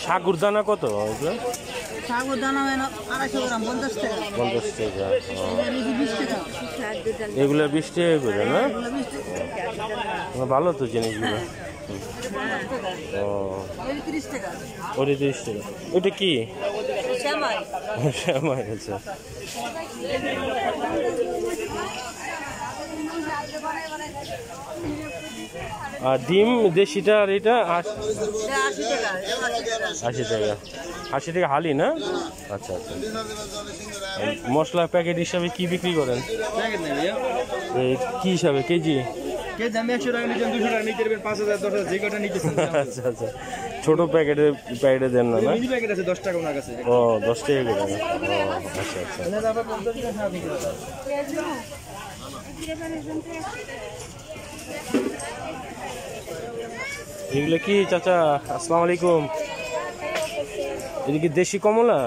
সাগুর দানা কত? সাগুর দানা 250 গ্রাম 50 টাকা। 50 টাকা। 20 টাকা। এগুলো 20 টাকা করে না? ভালো তো জিনিসগুলো। ও 30 টাকা। ওটা 30 টাকা। ওটা কি? শ্যামাই। শ্যামাই আছে। আর ডিম দেশিটা আর এটা 80 টাকা। 80 টাকা হালি না? আচ্ছা আচ্ছা। মশলা প্যাকেট হিসাবে কি বিক্রি করেন? কি হিসাবে কেজি? আমি 100 টাকা নিচ্ছেন, 200 টাকা নিতে পারবেন, 5000 10,000 যে কটা নিতেছেন। আচ্ছা আচ্ছা। ছোট প্যাকেটে দেন না? মিনি প্যাকেট আছে 10 টাকা ওনার কাছে। ও 10 টাকা করে। ও আচ্ছা আচ্ছা। এগুলো কি চাচা? আসসালামু আলাইকুম। এটা কি দেশি কমলা?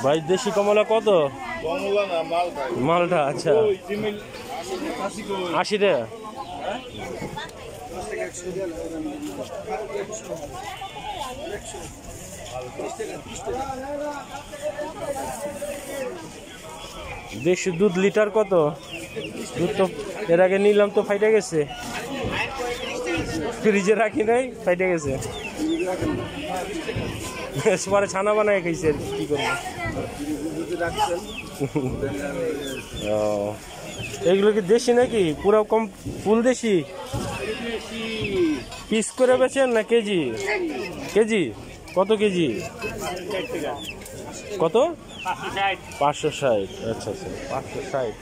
ভাই দেশি কমলা কত? কমলা না, মালটা। মালটা আচ্ছা। 80 টাকা। দেশি দুধ লিটার কত? দুধ তো এর আগে নিলাম তো ফাইটে গেছে, ফ্রিজে রাখি নাই, ফাইটে গেছে। পরে ছানা বানায় খাইছে, কি করবো। এগুলো কি দেশি নাকি? পুরো কম ফুল দেশি? পিস করে বেচেন না কেজি? কেজি কত কেজি? কত? 560। আচ্ছা আচ্ছা, 560।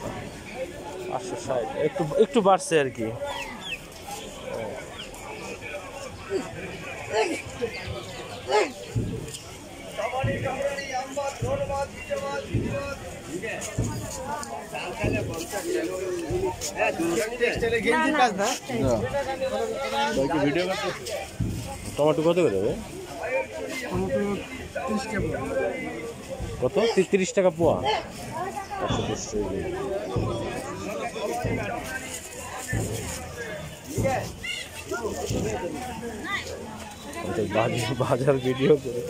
560 একটু বাড়ছে আর কি। টমেটো কত করে দেবে? কত? 30 টাকা পোয়া। বাজার ভিডিও করে।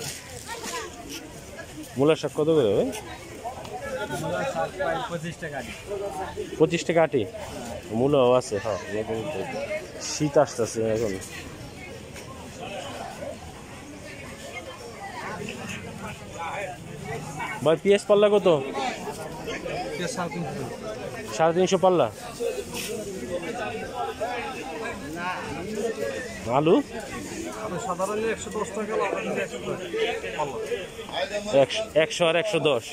মূলা শাক কত করে হবে? 25 টাকা আটি। মূলাও আছে। হ্যাঁ, শীত আসতেছে এখন। ভাই পেঁয়াজ পাল্লা কত? 350 পাল্লা। আলু 100 আর 110।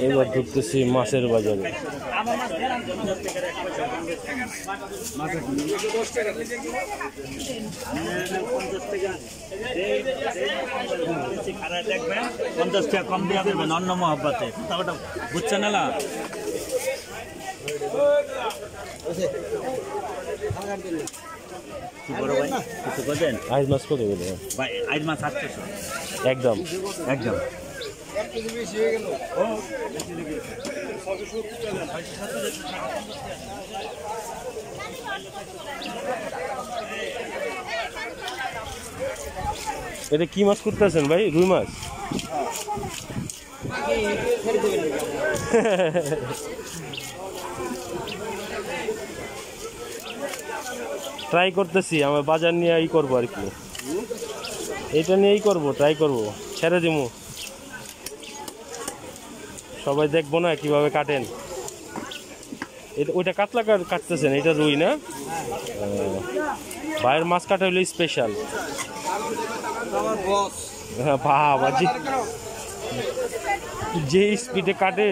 এবার ঢুকতেছি মাছের বাজারে। দেখবেন 50 টাকা কম দিয়ে দেবেন অন্য মহব্বতে, বুঝছেন না? কি বড় ভাই কিছু বলেন? আইজ মাছ কত করে ভাই? আইজ মাছ 800 একদম। একদম। এটা কি মাছ করতেছেন ভাই? রুই মাছ? ট্রাই করতেছি, আমার বাজার নিয়ে ই করবো আর কি, এটা নিয়েই করবো, ট্রাই করবো, ছেড়ে দিমু, সবাই দেখবো না কিভাবে কাটেন। এটা ওইটা কাতলা কাটতেছেন, এটা রুই না? ভাইয়ের মাছ কাটা হইলো স্পেশাল। হ্যাঁ বাবা, যে স্পিডে কাটে।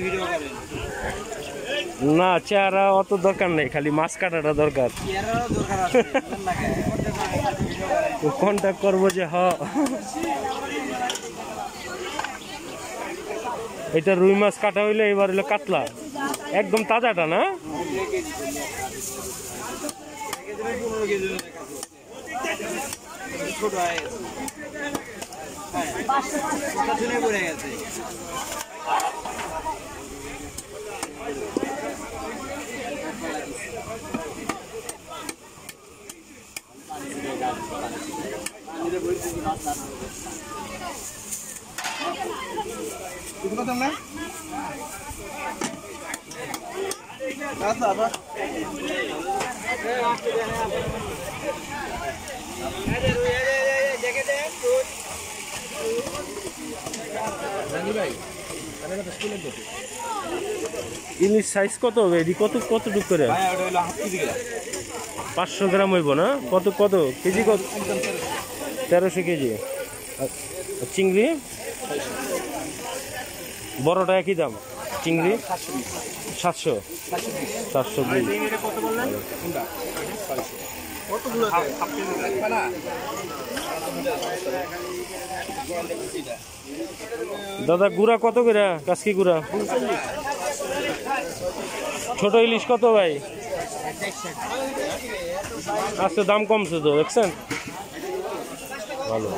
ভিডিও করেন না চেহারা অত দরকার নেই, খালি মাছ কাটাটা দরকার। এরাও দরকার আছে কন্ট্যাক্ট করবো যে এটা রুই মাছ কাটা হইলে এবার হলো কাতলা, একদম তাজাটা না? 15 কেজি ছোট হয়ে গেছে হ্যাঁ শুনে পড়ে গেছে কথা না আচ্ছা আবার ইলিশ সাইজ কত হবে? এটি কতটুক করে? 500 গ্রাম হইব না? কত কেজি? কত? 1300 কেজি। আর চিংড়ি বড়টা একই দাম? চিংড়ি 700 দাদা গুড়া কত করে? কাসকি গুড়া ছোট ইলিশ কত ভাই? আজকে দাম কমছে তো, দেখছেন? ভালো।